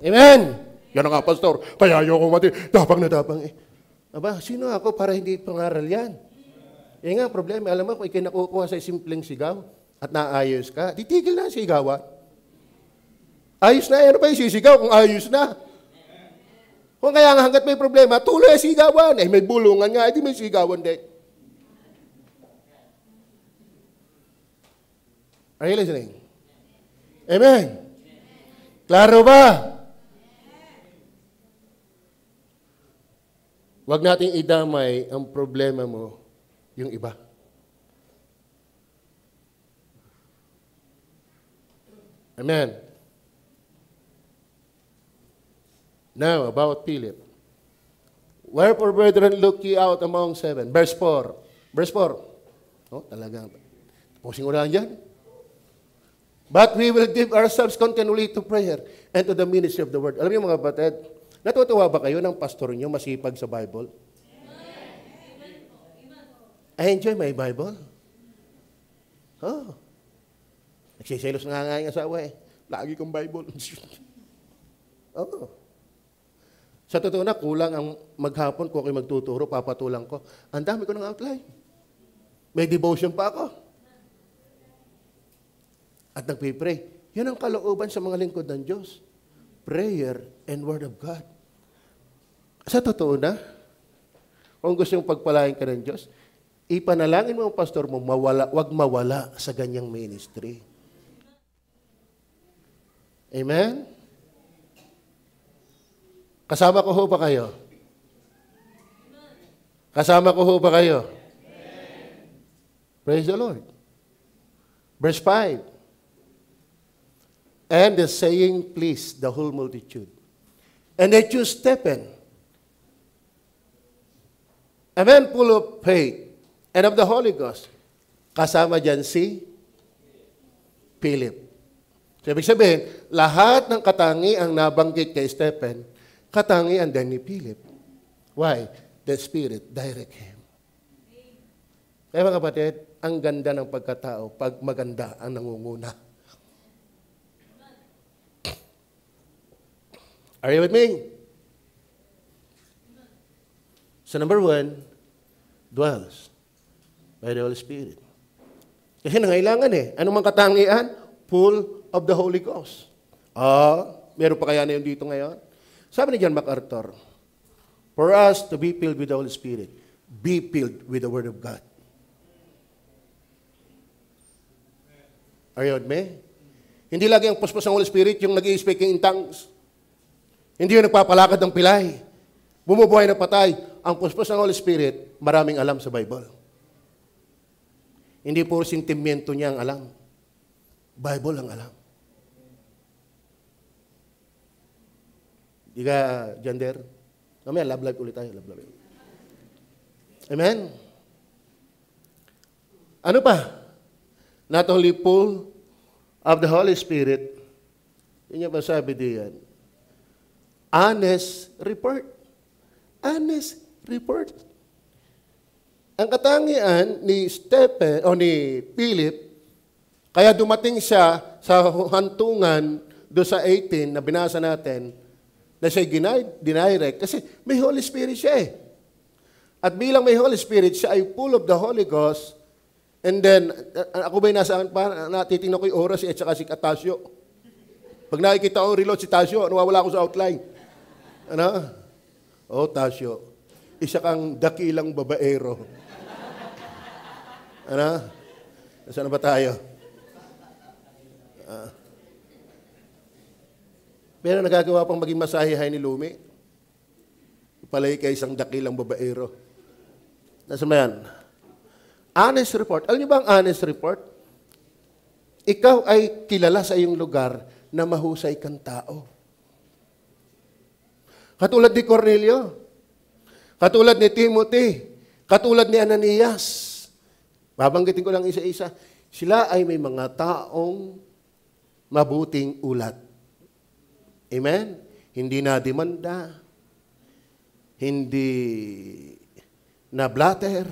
Amen? Yan na nga, pastor. Kaya ayoko mati. Dabang na dabang eh. Aba, sino ako para hindi pangaral yan? Yan nga, problema. Alam mo, kung ikinakukuha sa simpleng sigaw at naayos ka, titigil na ang sigawan. Ayos na. Ano ba yung sisigaw kung ayos na? Kung kaya nga hanggat may problema, tuloy ang sigawan. Eh, may bulungan nga, hindi may sigawan din. Are you listening? Amen. Klaro ba? Huwag nating idamay ang problema mo, yung iba. Amen. Now, about Philip. Wherefore, brethren, look ye out among seven. Verse 4. Verse 4. Oh, talagang. Pusing ko lang dyan. But we will give ourselves continually to prayer and to the ministry of the word. Alam niyo mga batid, natutuwa ba kayo ng pastor niyo masipag sa Bible? I enjoy my Bible. Oh. Nagsiselos na nga yung asawa eh. Lagi kong Bible. Oh. Sa totoo na, kulang ang maghapon kung ako'y magtuturo, papatulang ko. Ang dami ko ng outline. May devotion pa ako. At nagpipray. Yan ang kalooban sa mga lingkod ng Diyos. Prayer and Word of God. Sa totoo na, kung gusto mong pagpalain ka ng Diyos, ipanalangin mo ang pastor mo, wag mawala sa ganyang ministry. Amen? Kasama ko ho ba kayo? Kasama ko ho ba kayo? Praise the Lord. Verse 5. And the saying pleased the whole multitude. And they chose Stephen, a man full of faith and of the Holy Ghost. Kasama dyan si Philip. So, ibig sabihin, lahat ng katangiang nabanggit kay Stephen, katangian din ni Philip. Why? The Spirit direct him. Kaya mga kapatid, ang ganda ng pagkatao pag maganda ang nangunguna. Are you with me? So number 1, dwells by the Holy Spirit. Kasi nangailangan eh. Ano mang katangian? Full of the Holy Ghost. Meron pa kaya na yun dito ngayon? Sabi ni John MacArthur, for us to be filled with the Holy Spirit, be filled with the Word of God. Are you with me? Hindi lagi ang puspos ng Holy Spirit yung nag-i-speaking in tongues. Hindi yung nagpapalakad ng pilay. Bumubuhay na patay. Ang puspos ng Holy Spirit, maraming alam sa Bible. Hindi puro sentimiento niya ang alam. Bible ang alam. Di ka, gender? Mamaya, love life ulit tayo. Love life. Amen? Ano pa? Not only full of the Holy Spirit, yun yung masabi diyan. Honest report. Honest report. Ang katangian ni Stephen o ni Philip, kaya dumating siya sa hantungan do sa 18 na binasa natin, na siya dinirect kasi may Holy Spirit siya eh. At bilang may Holy Spirit, siya ay full of the Holy Ghost. And then, ako ba'y nasaan pa? Natitingnan ko yung oras at saka si Tasio. Pag nakikita ko reload si Tasio, nawawala ko sa outline. Ano? Oh, Tasio. Isa kang dakilang babaero. Ano? Nasaan na ba tayo? Pero nagagawa pang maging masahihay ni Lumi. Palay kay isang dakilang babaero. Nasaan ba yan? Honest report. Alam niyo ba ang honest report? Ikaw ay kilala sa iyong lugar na mahusay kang tao. Katulad ni Cornelio, katulad ni Timothy, katulad ni Ananias. Babanggitin ko lang isa-isa. Sila ay may mga taong mabuting ulat. Amen? Hindi na demanda, hindi na blatter,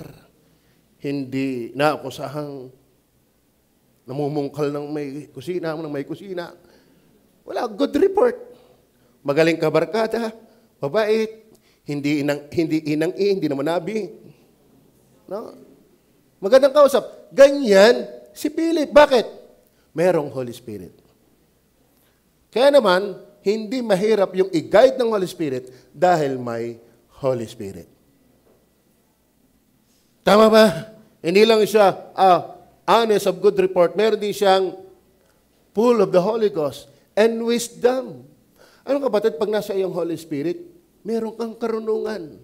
hindi na akusahang namumungkal ng may kusina. Wala, good report. magaling kabarkada, mabait, hindi hindi naman nabi. No? Magandang kausap. Ganyan si Philip. Bakit? Merong Holy Spirit. Kaya naman, hindi mahirap yung i-guide ng Holy Spirit dahil may Holy Spirit. Tama ba? Hindi lang siya honest of good report. Meron din siyang full of the Holy Ghost and wisdom. Ano kapatid, pag nasa iyong Holy Spirit, meron kang karunungan.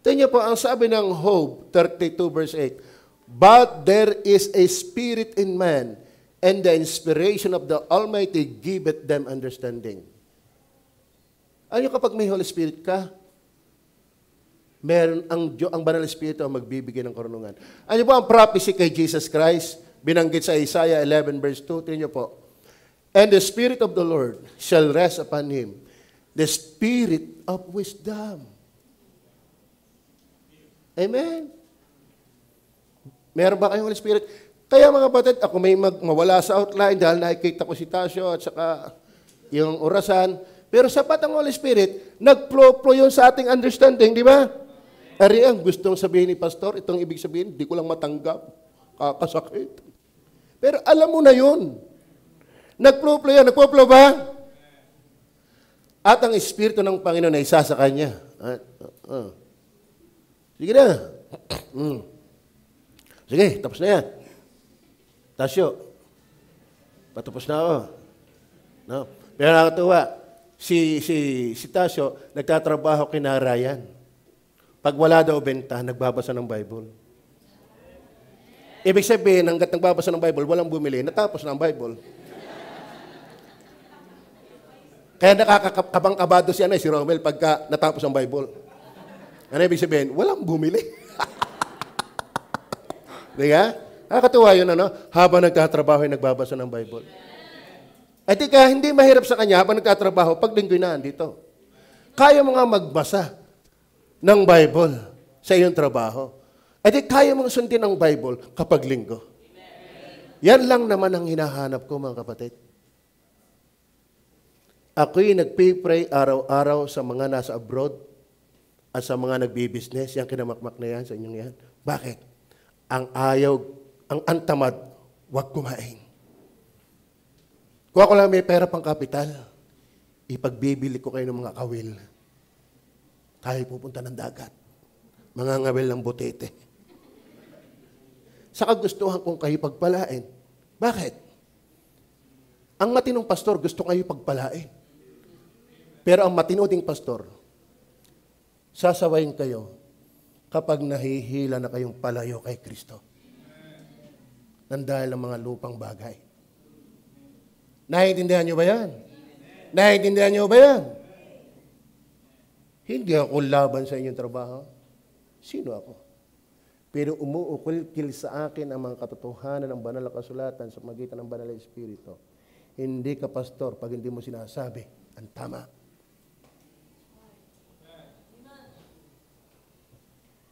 Tingnan po, ang sabi ng Job 32 verse 8, "But there is a spirit in man, and the inspiration of the Almighty giveth them understanding." Ano kapag may Holy Spirit ka, meron ang Banal Espiritu ang magbibigay ng karunungan. Ano po ang prophecy kay Jesus Christ? Binanggit sa Isaiah 11 verse 2. Tingnan niyo po. "And the Spirit of the Lord shall rest upon him, the Spirit of wisdom." Amen? Meron ba kayong Holy Spirit? Kaya mga kapatid, ako may mawala sa outline dahil nakikita ko si Tasio at saka yung orasan. Pero sapat ang Holy Spirit, nag-flow yun sa ating understanding, di ba? Ari ang gustong sabihin ni Pastor, itong ibig sabihin, di ko lang matanggap. Kakasakit. Pero alam mo na yun. Nag-flow yan. Nagpo-flow ba? At ang Espiritu ng Panginoon ay isa sa Kanya. Sige na. Sige, tapos na yan. Tasyo, patapos na ako. No? Pero nakatuwa, si Tasyo, nagtatrabaho kina Ryan. Pag wala daw benta, nagbabasa ng Bible. Ibig sabihin, hanggat nagbabasa ng Bible, walang bumili, natapos na ang Bible. Kaya nakakabang-kabado si Romel pagka natapos ang Bible. Ano ibig sabihin? Walang bumili. Diba? Nakakatuwa yun, ano? Habang nagtatrabaho, nagbabasa ng Bible. At hindi mahirap sa kanya habang nagtatrabaho, pag linggoy na dito. Kaya mo nga magbasa ng Bible sa iyong trabaho. At kaya mong sundin ang Bible kapag linggo. Yan lang naman ang hinahanap ko, mga kapatid. Ako'y nagpipray araw-araw sa mga nasa abroad at sa mga nagbi-business. Yan kinamakmak na yan sa inyong yan. Bakit? Ang ayaw, ang antamad, huwag kumain. Kung ako lang may pera pang kapital, ipagbibili ko kayo ng mga kawil. Tayo pupunta ng dagat. Mga ngawil ng butete. Sa kagustuhan kong kayo pagpalain. Bakit? Ang matinong pastor gusto kayo pagpalain. Pero ang matinuding pastor, sasawayin kayo kapag nahihila na kayong palayo kay Kristo. Nang dahil ng mga lupang bagay. Naiintindihan niyo ba yan? Naiintindihan niyo ba yan? Hindi ako laban sa inyong trabaho. Sino ako? Pero umuukil sa akin ang mga katotohanan ng banal na kasulatan sa magitan ng banal na Espiritu. Hindi ka pastor pag hindi mo sinasabi ang tama.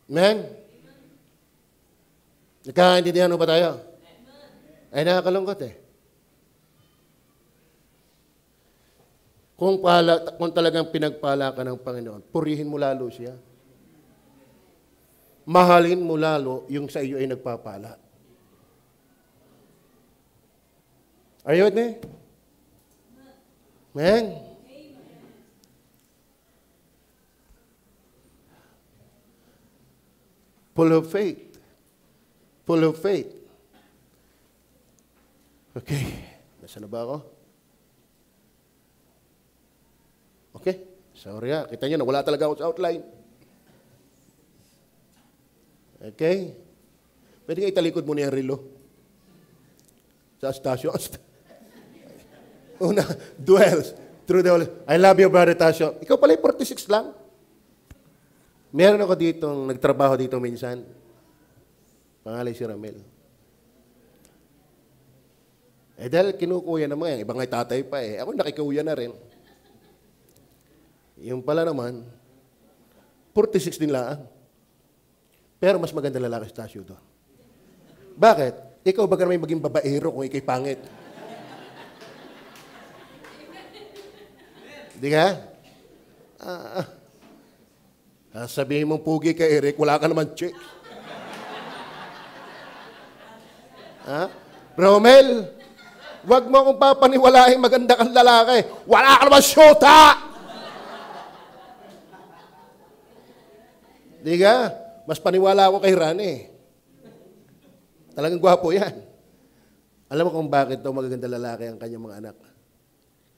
Amen? Nagkakaintindihan ba tayo? Ay nakakalungkot eh. Kung talagang pinagpala ka ng Panginoon, purihin mo lalo siya. Mahalin mo lalo yung sa iyo ay nagpapala. Are you with me? Amen? Full of faith. Full of faith. Okay. Nasaan na ba ako? Okay. Sorry ha. Kita nyo, nawala talaga ako sa outline. Okay. Pwede nga italikod mo na yung relo. Sa Tasio. Una, dwells through the Holy. I love you, Brother Tasio. Ikaw pala 46 lang. Meron ako ditong, nagtrabaho dito minsan. Pangalan si Ramel. Dahil kinukuya naman yan. Ibang ay tatay pa eh. Ako nakikuya na rin. Yung pala naman, 46 din lang. Pero mas maganda lalaki sa Tasio doon. Bakit? Ikaw ba may maging babaero kung ikay pangit? Di ka? Sabihin mong pugi ka, Eric, wala ka naman chicks. Romel, wag mo akong papaniwalaing maganda kang lalaki. Wala ka naman syota! Di ka? Mas paniwala ako kay Rani. Talagang gwapo yan. Alam mo kung bakit daw magaganda lalaki ang kanyang mga anak?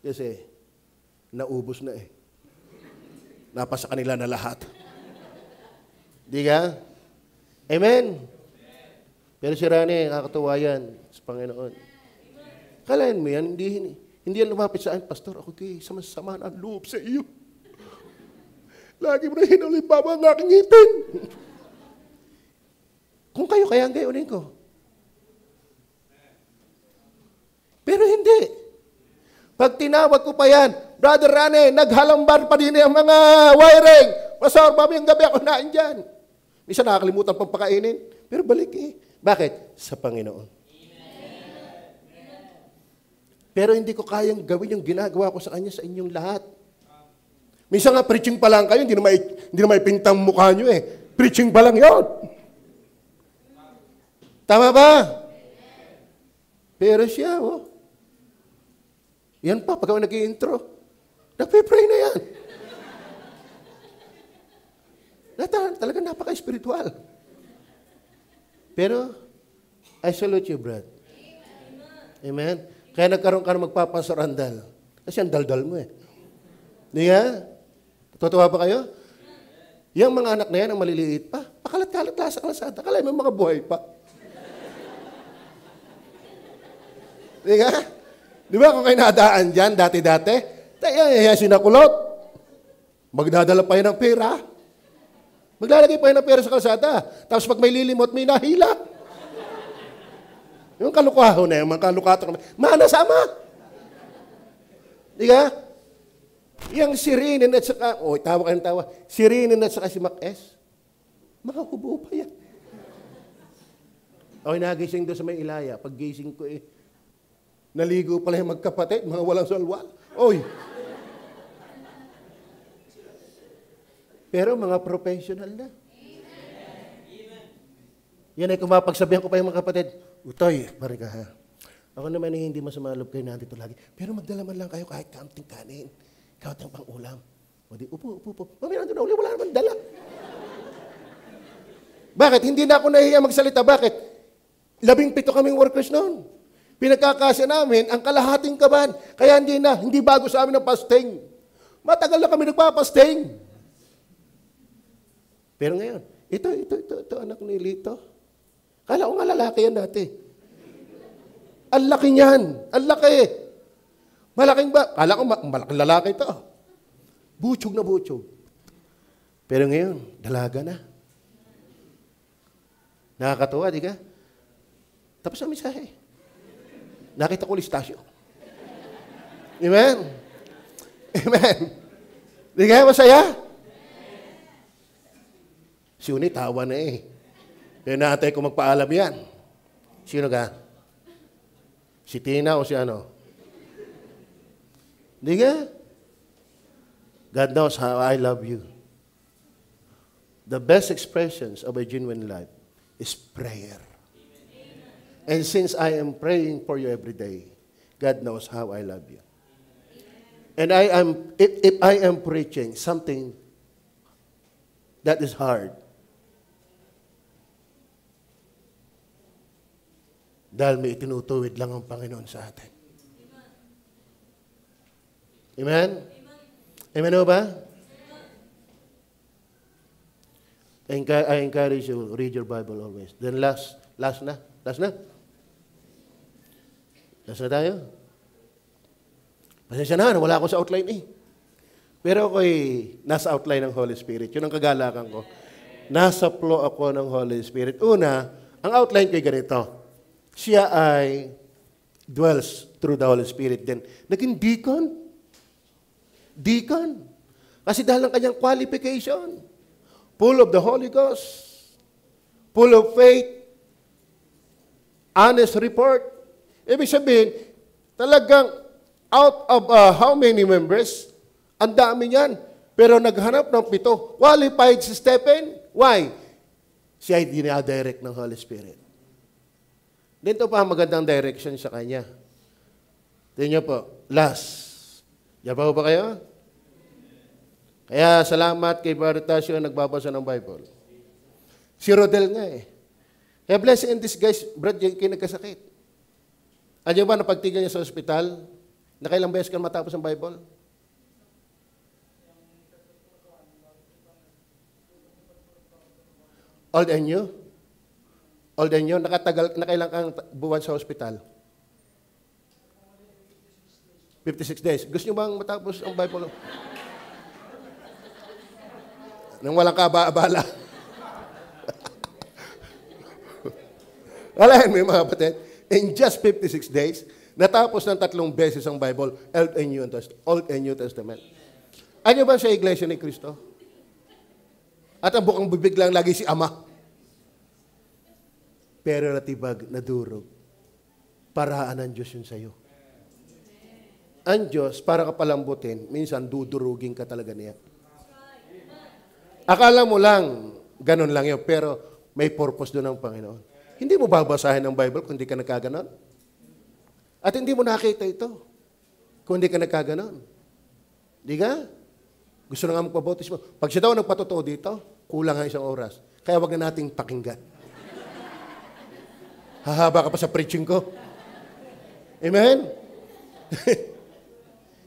Kasi, naubos na eh. Napasa kanila na lahat. Di ka? Amen? Pero si Rani, nakakatuwa yan sa Panginoon. Kalain mo yan, hindi yan lumapit sa akin, Pastor, ako kayo, sama-sama ang loob sa iyo. Lagi mo na hinulimbaba ang aking ngipin. Kung kayo, kaya ang gayunin ko. Pero hindi. Pag tinawag ko pa yan, Brother Rane, naghalambar pa din ang mga wiring. Pastor, mamayang gabi ako nain dyan. Minsan nakakalimutan pang pakainin. Pero balik eh. Bakit? Sa Panginoon. Pero hindi ko kayang gawin yung ginagawa ko sa Kanya sa inyong lahat. Minsan nga, preaching pa lang kayo, hindi na may pintang mukha nyo eh. Preaching pa lang yun. Tama ba? Pero siya, yan pa, pag ako nag-i-intro, nagpe-pray na yan. Talagang napaka-spiritual. Pero, I salute you, Brad. Amen? Kaya nagkaroon ka ng magpapasarandal. Kasi ang daldal mo eh. Di nga? Totoo ba kayo? Yung mga anak na yan, ang maliliit pa, pakalat-kalat lang sa kalsada. Kalay mo mga buhay pa. Di nga? Di ba kung kayo nadaan dyan, dati-dati, tayo sinakulot. Magdadala pa yun ng pera. Maglalagay pa yun ng pera sa kalsada. Tapos pag may lilimot, may nahila. Yung kalukahon na yun, mga kalukato. Mana sama. Di ka? Yung si Rinin at saka, tawa ka ng tawa, si Rinin at saka si Mac S, makakubuo pa yan. Ako'y nagising doon sa may Ilaya. Pag gising ko naligo pala yung magkapatid, mga walang salwal. Oy! Pero mga professional na. Yan ay kumapagsabihan ko pa yung mga kapatid, Utoy, pare ka ha. Ako naman hindi masama loob kayo nandito lagi. Pero magdalaman lang kayo kahit kaunting kanin. Kahit ang pang-ulam. O di, upo. Mamaya nandun na uli, wala naman dala. Bakit? Hindi na ako nahihiya magsalita. Bakit? 17 kaming workers noon. Pinagkakasya namin ang kalahating kaban. Kaya hindi bago sa amin ang fasting. Matagal na kami nagpapasting. Pero ngayon, ito, anak ni Lito. Kala ko nga lalaki yan dati. Ang laki niyan. Ang laki. Malaking ba? Kala ko malaking lalaki ito. Butsog na butsog. Pero ngayon, dalaga na. Nakakatuwa, di ka? Tapos ang mensahe. Nakita ko listasyo. Amen? Amen? Di ka masaya? Si Uni, tawa na eh. Kaya natin kung magpaalam yan. Sino ka? Si Tina o si ano? Di ka? God knows how I love you. The best expressions of a genuine life is prayer. And since I am praying for you every day, God knows how I love you. And if I am preaching something that is hard, dahil may itinutuwid lang ang Panginoon sa atin. Amen? Amen o ba? I encourage you, read your Bible always. Then last na? Last na tayo? Pasensya na, wala ako sa outline eh. Pero ako'y nasa outline ng Holy Spirit. Yun ang kagalakan ko. Nasa flow ako ng Holy Spirit. Una, ang outline ko'y ganito. Siya ay dwells through the Holy Spirit. Then, naging deacon. Deacon. Kasi dahil ang kanyang qualification. Full of the Holy Ghost. Full of faith. Honest report. Ibig sabihin, talagang out of how many members? Ang dami niyan. Pero naghanap ng 7. Qualified si Stephen. Why? Siya ay dinadirect ng Holy Spirit. Dito pa magandang direction sa kanya. Tingnan niyo po. Last. Diyan pa ba kayo? Kaya salamat kay Brother Tasio na nagbabasa ng Bible. Si Rodel nga eh. Kaya blessing in disguise, Brad, yung kinagkasakit. Ano ba, napagtigan niya sa ospital? Nakailang beses ka matapos ang Bible? Old and new? Old and new? Nakailang kang buwan sa ospital? 56 days. Gusto niyo bang matapos ang Bible? Nang walang kaaba-abala. Wala yan, may mga kapatid. In just 56 days, natapos ng 3 beses ang Bible, Old and New Testament. Ano ba sa Iglesia ni Cristo? At ang bukang bibig lang lagi si Ama. Pero natibag, nadurog. Paraan ng Diyos yun sa'yo. Ang Diyos, para ka palambutin, minsan dudurugin ka talaga niya. Akala mo lang, ganun lang yun, pero may purpose doon ng Panginoon. Hindi mo babasahin ang Bible kung hindi ka nagkaganon. At hindi mo nakita ito kung hindi ka nagkaganon. Di ka? Gusto na nga magpabautismo. Pag siya daw nagpatotoo dito, kulang nga 1 oras. Kaya wag na nating pakinggan. Hahaba ka pa sa preaching ko. Amen?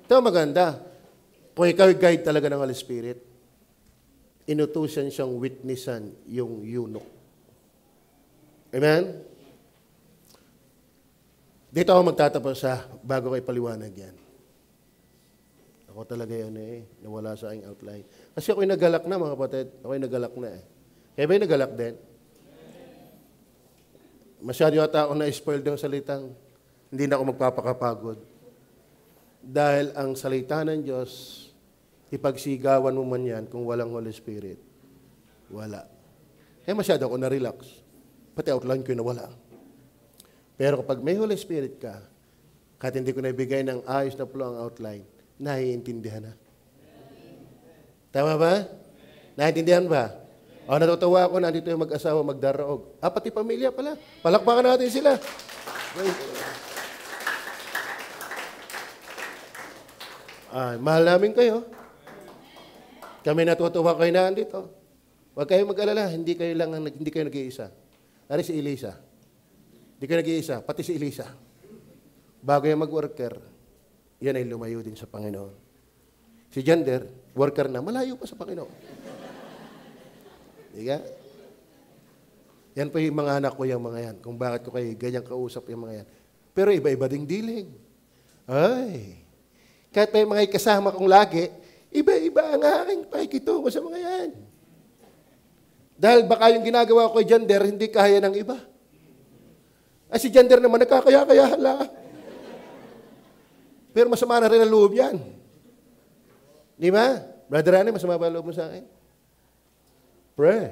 Ito maganda. Kung ikaw guide talaga ng Holy Spirit, inutusan siyang witnessan yung eunuch. Amen? Dito ako magtatapos bago ko ipaliwanag yan. Ako talaga yan nawala sa aking outline. Kasi ako'y nagalak na mga kapatid. Ako'y nagalak na Kaya ba'y nagalak din? Masyado yata ako na-spoil ng salitang hindi na ako magpapakapagod. Dahil ang salita ng Diyos, ipagsigawan mo man yan kung walang Holy Spirit. Wala. Kaya masyado ako na-relax. Pati outline ko nawala. Pero kapag may Holy Spirit ka, kahit hindi ko naibigay ng ayos na flow ang outline, naiintindihan na. Tama ba? Naiintindihan ba? O, natutuwa ako, nandito yung mag-asawa magdaraog. Pati pamilya pala. Palakpakan natin sila. Mahal namin kayo. Kami natutuwa kayo na andito. Huwag kayong mag-alala, hindi kayo nag-iisa. Ari si Elisa. Hindi kayo nag-iisa, pati si Elisa. Bago yung mag-worker, yan ay lumayo din sa Panginoon. Si Jander, worker na, malayo pa sa Panginoon. Diga? Yan po yung mga anak ko yung mga yan. Kung bakit ko kayo ganyang kausap yung mga yan. Pero iba-iba ding dilig. Ay, kahit may mga kasama kong lagi, iba-iba ang aking pakikitungo sa mga yan. Dahil baka yung ginagawa ko kay Jander, hindi kaya ng iba. Si Jander naman, nagkakaya-kaya hala. Pero masama na rin ang loob yan. Di ba? Brother Rani, masama ba ang loob mo sa akin? Pray.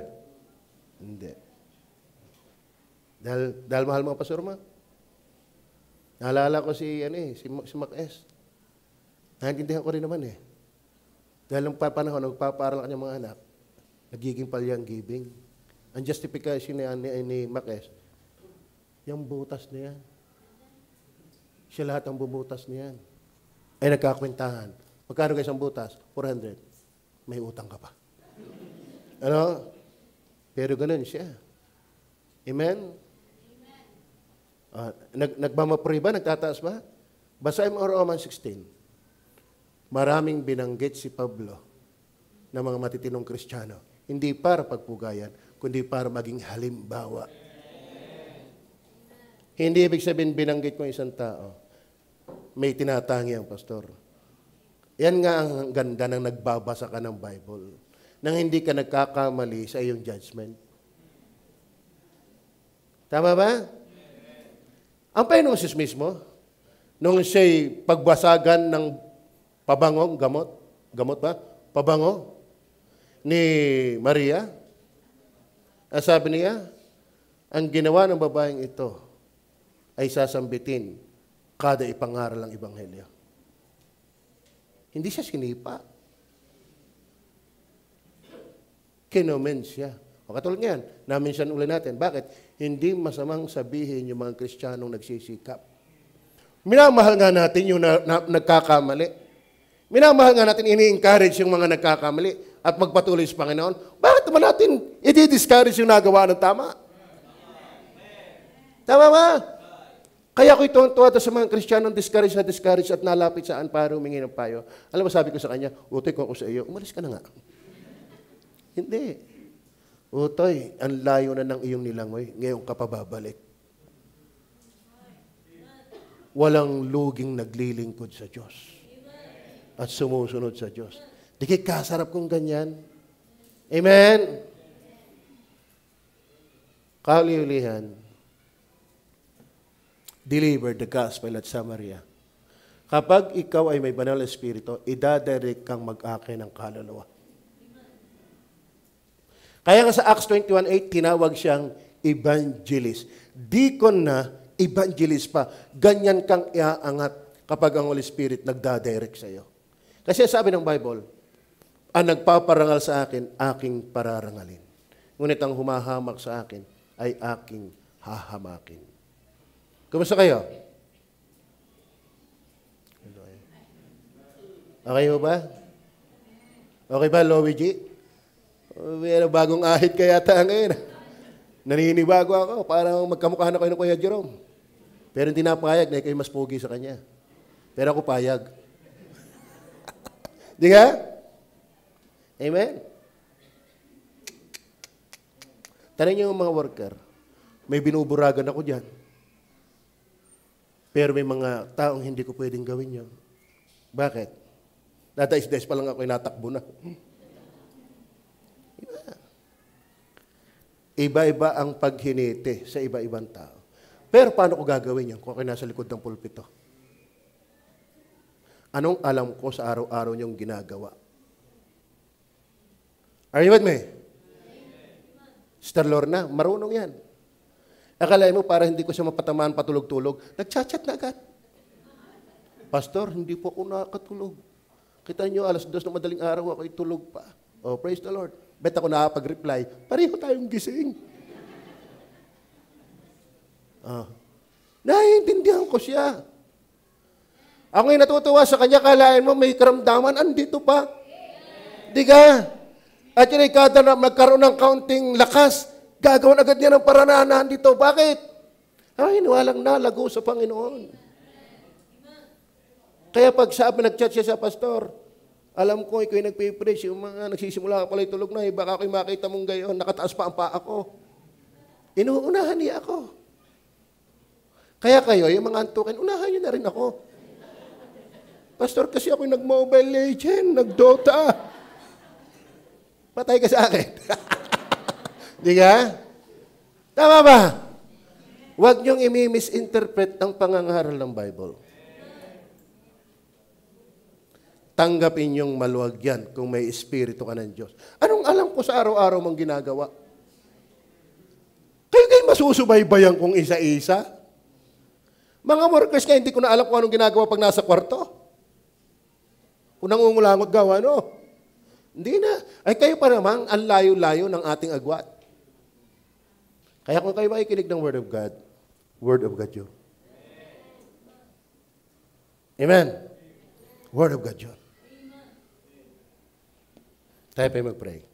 Hindi. Dahil mahal mo ang pastor mo. Naalala ko si Mac S. Naintindihan ko rin naman Dahil nung panahon, nagpaparal kanyang mga anak, nagiging palyang giving. Ang justification ni Mac S, yung butas na yan. Siya lahat ang bubutas niyan. Ay nagkakwentahan. Magkano kayo isang butas? 400. May utang ka pa. Ano? Pero ganun siya. Amen? Nagmamapray ba? Nagtataas ba? Basahin mo Romans 16. Maraming binanggit si Pablo ng mga matitinong Kristiyano. Hindi para pagpugayan, kundi para maging halimbawa. Hindi ibig sabihin binanggit mo isang tao. May tinatangi ang pastor. Yan nga ang ganda ng nagbabasa ka ng Bible. Nang hindi ka nagkakamali sa iyong judgment. Tama ba? Ang Panginoon Jesus mismo, nung siya'y pagbasagan ng pabangong, gamot ba? Pabango ni Maria, ang sabi niya, ang ginawa ng babaeng ito ay sasambitin kada ipangaral ang Ebanghelyo. Hindi siya sinipa. kinomensya. O katulad ngayon, na-mention ulit natin. Bakit? Hindi masamang sabihin yung mga Kristiyanong nagsisikap. Minamahal nga natin yung nagkakamali. Minamahal nga natin, ini-encourage yung mga nagkakamali at magpatuloy sa Panginoon. Bakit naman natin i-discourage yung nagawa ng tama? Tama ba? Kaya ko ito sa mga Kristiyanong discourage at nalapit saan para humingi ng payo. Alam mo, sabi ko sa kanya, Utoy, kung ako sa iyo, umalis ka na nga. Hindi. Utoy, ang layo na ng iyong nilangoy, ngayon ka pa babalik. Walang luging naglilingkod sa Diyos at sumusunod sa Diyos. Di kayo kasarap kung ganyan. Amen? Kauliulihan, deliver the gospel at Samaria. Kapag ikaw ay may banal na espiritu, idadirect kang mag-akin ng kaluluwa. Kaya nga sa Acts 21:8, tinawag siyang evangelist. Deacon na, evangelist pa. Ganyan kang iaangat kapag ang Holy Spirit nagdadirect sa iyo. Kasi sabi ng Bible, ang nagpaparangal sa akin, aking pararangalin. Ngunit ang humahamak sa akin ay aking hahamakin. Kumusta kayo? Okay mo ba? Okay ba, Louie G? May bagong ahit kaya yata ngayon. Naninibago ako, parang magkamukha na kayo ng Kuya Jerome. Pero hindi napayag na kayo mas pogi sa kanya. Pero ako payag. Di nga? Amen? Tanay niyo yung mga worker, may binuburagan ako dyan. Pero may mga taong hindi ko pwedeng gawin yun. Bakit? Nadais-dais pa lang ako, inatakbo na. Iba-iba ang paghiniti sa iba-ibang tao. Pero paano ko gagawin yun kung ako nasa likod ng pulpito? Anong alam ko sa araw-araw niyong ginagawa? Are you with me? Sister Lorna, marunong yan. Akalain mo para hindi ko siya mapatamaan patulog-tulog, nagchat-chat na agad. Pastor, hindi po ako nakakatulog. Kita niyo, 2:00 ng madaling araw ako itulog pa. Oh, praise the Lord. Bet ako nakapag-reply, pareho tayong gising. Naiintindihan ko siya. Ako yung natutuwa sa kanya, kalain mo may karamdaman, andito pa. Di ka? At yun ay kada na magkaroon ng kaunting lakas, gagawin agad niya ng paranahan dito. Bakit? Ay, walang nalago sa Panginoon. Kaya pag sabi, nag-chat siya sa pastor, alam ko, ikaw yung nagpipreach, yung mga nagsisimula ka pala tulog na, baka ako'y makita mong gayon, nakataas pa ang paa ko. Inuunahan niya ako. Kaya kayo, yung mga antukin, unahan niyo na rin ako. Pastor, kasi ako'y nag-Mobile Legend, nag-Dota. Patay ka sa akin. Di ka? Tama ba? Huwag niyong imi-misinterpret ang pangangaral ng Bible. Tanggapin niyong maluwag yan kung may espiritu ka ng Diyos. Anong alam ko sa araw-araw mong ginagawa? Kayo masusubaybayan kung isa-isa? Mga workers nga, hindi ko na alam kung anong ginagawa pag nasa kwarto. Kung nangungulangot gawa, no? Hindi na. Ay kayo pa naman, ang layo-layo ng ating agwat. Kaya kung kayo makikinig ng Word of God yun. Amen? Word of God yun. Tayo pa mag-pray.